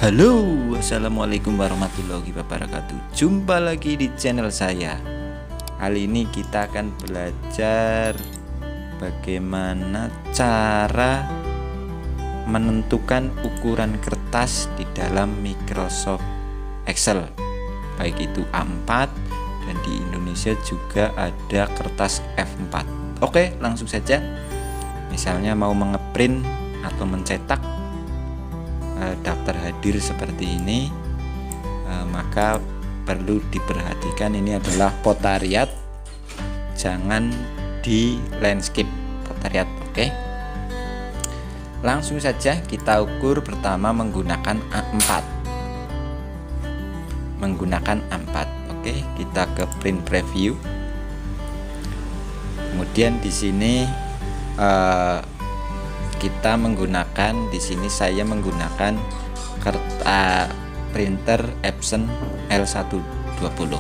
Halo, assalamualaikum warahmatullahi wabarakatuh. Jumpa lagi di channel saya. Kali ini kita akan belajar bagaimana cara menentukan ukuran kertas di dalam Microsoft Excel, baik itu A4 dan di Indonesia juga ada kertas F4. Oke, langsung saja. Misalnya mau mengeprint atau mencetak daftar hadir seperti ini, maka perlu diperhatikan ini adalah potariat, jangan di landscape potariat. Oke, langsung saja kita ukur pertama menggunakan A4. Oke, kita ke print preview. Kemudian di sini kita menggunakan, di sini saya menggunakan printer Epson L120.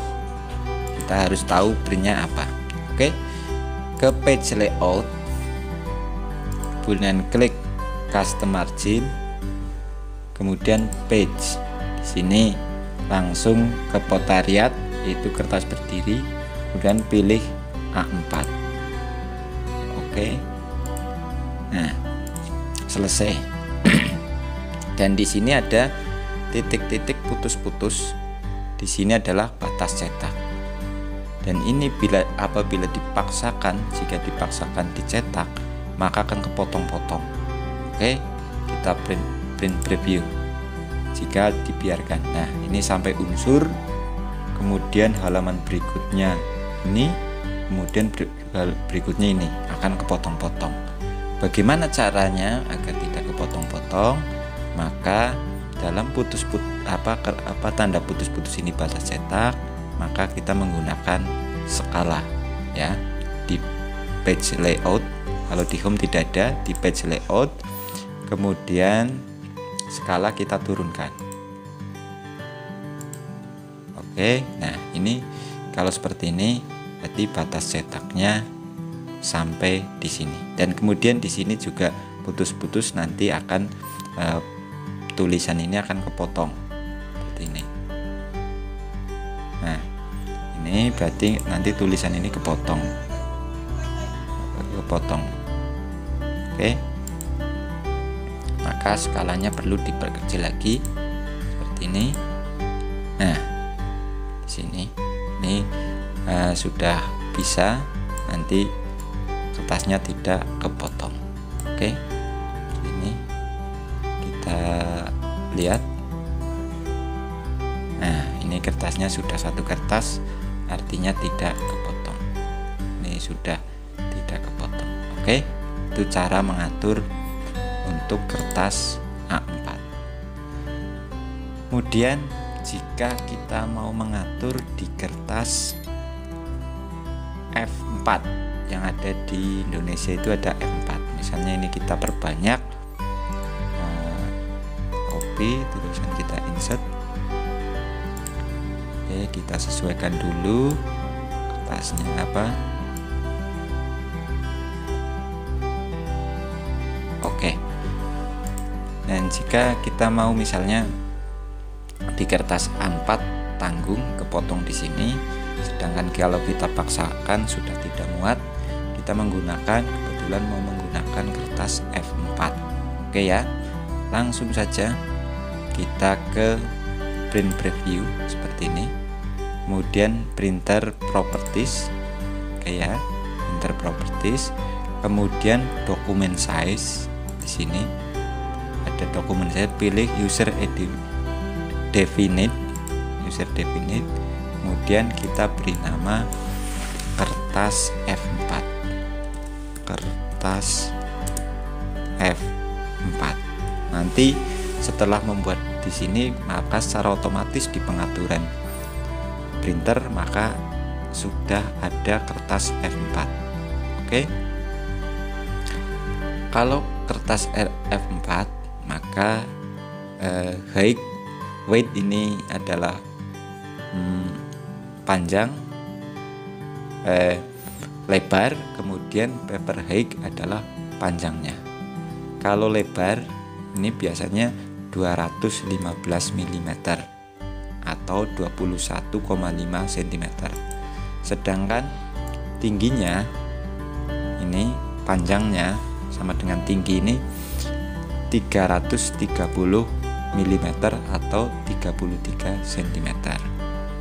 Kita harus tahu printnya apa. Oke, ke page layout, kemudian klik custom margin, kemudian page. Di sini langsung ke potariat, yaitu kertas berdiri, kemudian pilih A4. Oke, nah selesai. Dan di sini ada titik-titik putus-putus. Di sini adalah batas cetak. Dan ini apabila dipaksakan, jika dipaksakan dicetak, maka akan kepotong-potong. Oke, kita print preview. Jika dibiarkan, nah ini sampai unsur, kemudian halaman berikutnya ini, kemudian berikutnya ini akan kepotong-potong. Bagaimana caranya agar tidak kepotong-potong? Maka dalam tanda putus-putus ini batas cetak, maka kita menggunakan skala ya. Di page layout, kalau di home tidak ada, di page layout, kemudian skala kita turunkan. Oke, nah ini kalau seperti ini berarti batas cetaknya sampai di sini. Dan kemudian di sini juga putus-putus, nanti akan tulisan ini akan kepotong seperti ini. Nah, ini berarti nanti tulisan ini kepotong. Oke, maka skalanya perlu diperkecil lagi seperti ini. Nah, di sini ini sudah bisa, nanti kertasnya tidak kepotong. Oke, ini kita lihat. Nah, ini kertasnya sudah satu kertas, artinya tidak kepotong. Ini sudah tidak kepotong. Oke, itu cara mengatur untuk kertas A4. Kemudian jika kita mau mengatur di kertas F4, yang ada di Indonesia itu ada F4. Misalnya ini kita perbanyak, copy, tulisan kita insert. Oke, kita sesuaikan dulu kertasnya apa. Oke, dan jika kita mau misalnya di kertas A4 tanggung kepotong di sini, sedangkan kalau kita paksakan sudah tidak muat, kita kebetulan mau menggunakan kertas F4. Oke ya, langsung saja kita ke print preview seperti ini, kemudian printer properties. Oke ya, printer properties, kemudian document size. Di sini ada dokumen size, pilih user definite, kemudian kita beri nama kertas F4. Nanti setelah membuat di sini, maka secara otomatis di pengaturan printer maka sudah ada kertas F4. Oke, kalau kertas F4 maka height, weight ini adalah panjang, lebar, kemudian paper height adalah panjangnya. Kalau lebar ini biasanya 215 mm atau 21,5 cm. Sedangkan tingginya ini, panjangnya sama dengan tinggi ini 330 mm atau 33 cm.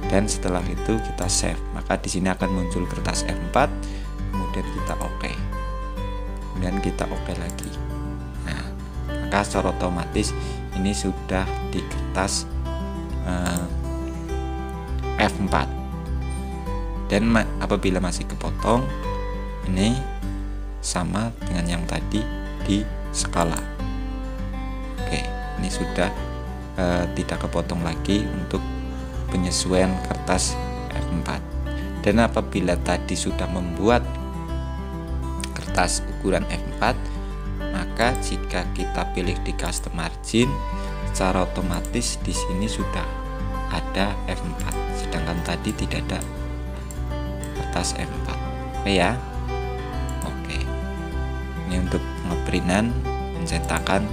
Dan setelah itu kita save, maka di sini akan muncul kertas F4, kemudian kita OK. Kemudian kita OK lagi. Nah, maka secara otomatis ini sudah di kertas F4. Dan apabila masih kepotong, ini sama dengan yang tadi di skala. Oke, ini sudah tidak kepotong lagi untuk penyesuaian kertas F4. Dan apabila tadi sudah membuat kertas ukuran F4, maka jika kita pilih di custom margin, secara otomatis di sini sudah ada F4, sedangkan tadi tidak ada kertas F4. Oke ya. Oke. Ini untuk ngeprintan pencetakan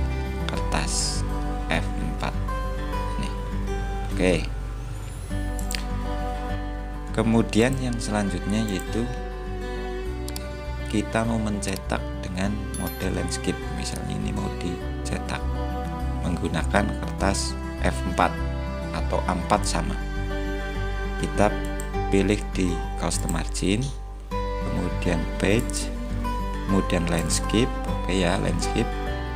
kertas F4. Ini. Oke. Kemudian yang selanjutnya yaitu kita mau mencetak dengan model landscape. Misalnya ini mau dicetak menggunakan kertas F4 atau A4 sama. Kita pilih di custom margin, kemudian page, kemudian landscape. Oke ya, landscape.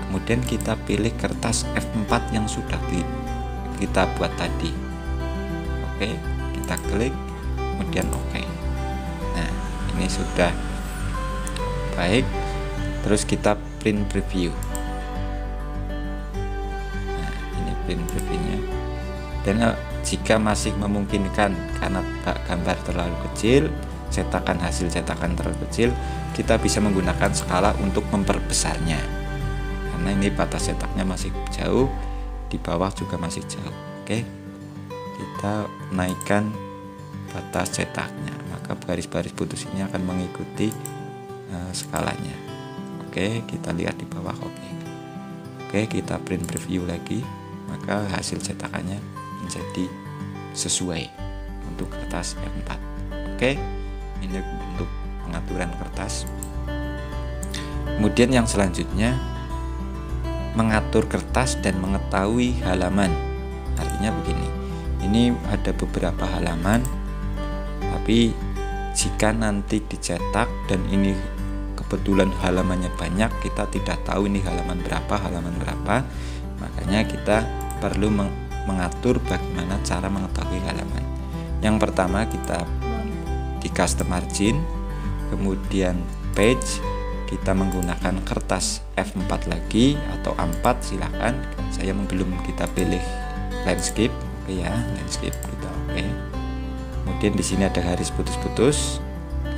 Kemudian kita pilih kertas F4 yang sudah kita buat tadi. Oke, kita klik, kemudian OK. Nah, ini sudah baik. Terus kita print preview. Nah, ini print previewnya. Dan jika masih memungkinkan karena gambar terlalu kecil, cetakan hasil cetakan terlalu kecil, kita bisa menggunakan skala untuk memperbesarnya. Karena ini batas cetaknya masih jauh, di bawah juga masih jauh. Oke, kita naikkan batas cetaknya, maka garis-garis putus ini akan mengikuti skalanya. Oke, kita lihat di bawah. Oke, kita print preview lagi, maka hasil cetakannya menjadi sesuai untuk kertas F4. Oke, ini untuk pengaturan kertas. Kemudian yang selanjutnya, mengatur kertas dan mengetahui halaman. Artinya begini, ini ada beberapa halaman, tapi jika nanti dicetak dan ini kebetulan halamannya banyak, kita tidak tahu ini halaman berapa, makanya kita perlu mengatur bagaimana cara mengetahui halaman. Yang pertama, kita di custom margin, kemudian page, kita menggunakan kertas F4 lagi atau A4 silahkan. Saya belum kita pilih landscape. Oke ya, landscape kita oke. Kemudian di sini ada garis putus-putus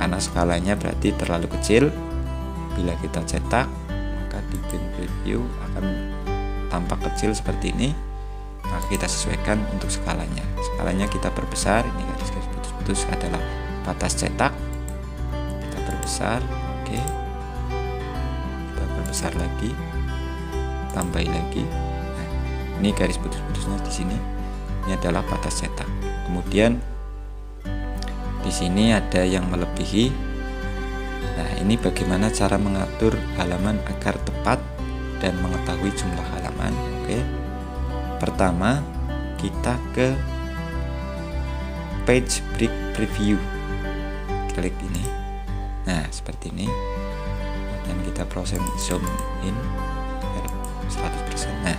karena skalanya berarti terlalu kecil. Bila kita cetak, maka di print preview akan tampak kecil seperti ini. Maka kita sesuaikan untuk skalanya. Skalanya kita perbesar. Ini garis-garis putus-putus adalah batas cetak. Kita perbesar. Oke. Besar lagi, tambah lagi. Nah, ini garis putus-putusnya di sini. Ini adalah batas cetak. Kemudian di sini ada yang melebihi. Nah, ini bagaimana cara mengatur halaman agar tepat dan mengetahui jumlah halaman. Oke. Pertama, kita ke page break preview. Klik ini. Nah, seperti ini. Dan kita proses zoom in 100%. Nah,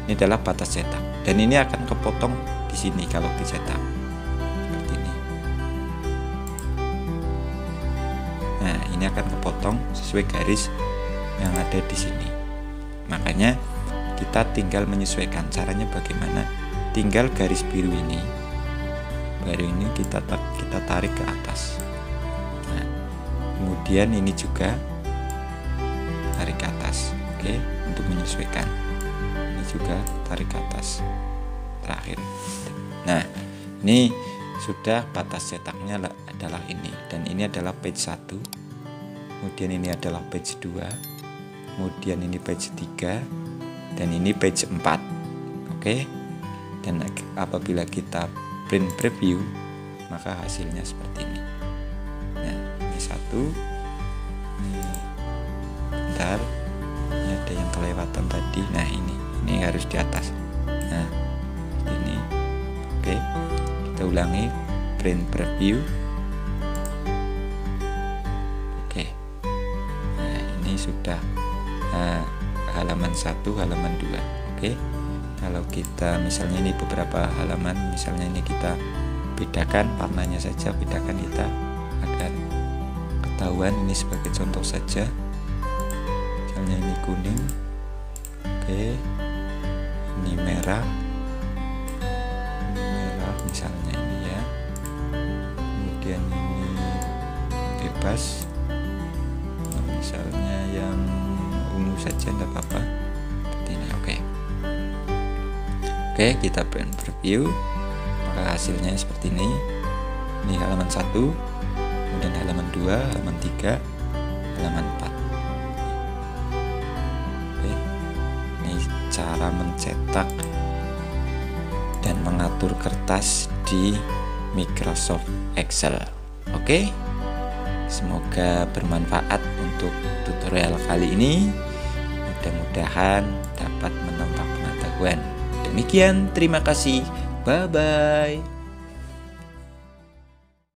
ini adalah batas cetak dan ini akan kepotong di sini kalau dicetak seperti ini. Nah, ini akan kepotong sesuai garis yang ada di sini. Makanya kita tinggal menyesuaikan. Caranya bagaimana? Tinggal garis biru ini kita tarik ke atas. Nah, kemudian ini juga tarik ke atas. Oke, untuk menyesuaikan. Ini juga tarik ke atas. Terakhir. Nah, ini sudah batas cetaknya adalah ini, dan ini adalah page 1, kemudian ini adalah page 2, kemudian ini page 3, dan ini page 4. Oke. Dan apabila kita print preview, maka hasilnya seperti ini. Nah, ini satu. Bentar, ini ada yang kelewatan tadi. Nah, ini harus di atas. Nah, ini. Oke. Kita ulangi print preview. Oke. Nah, ini sudah halaman 1, halaman 2. Oke. Kalau kita misalnya ini beberapa halaman, misalnya ini kita bedakan warnanya saja, bedakan kita agar ketahuan. Ini sebagai contoh saja, misalnya ini kuning, oke, ini merah misalnya ini ya, kemudian ini bebas, misalnya yang ungu saja tidak apa-apa, seperti ini. Oke, kita print preview, maka hasilnya seperti ini. Ini halaman 1, kemudian halaman 2, halaman 3, halaman 4. Oke, ini cara mencetak dan mengatur kertas di Microsoft Excel. Oke, semoga bermanfaat untuk tutorial kali ini. Mudah-mudahan dapat menambah pengetahuan. Demikian, terima kasih. Bye-bye.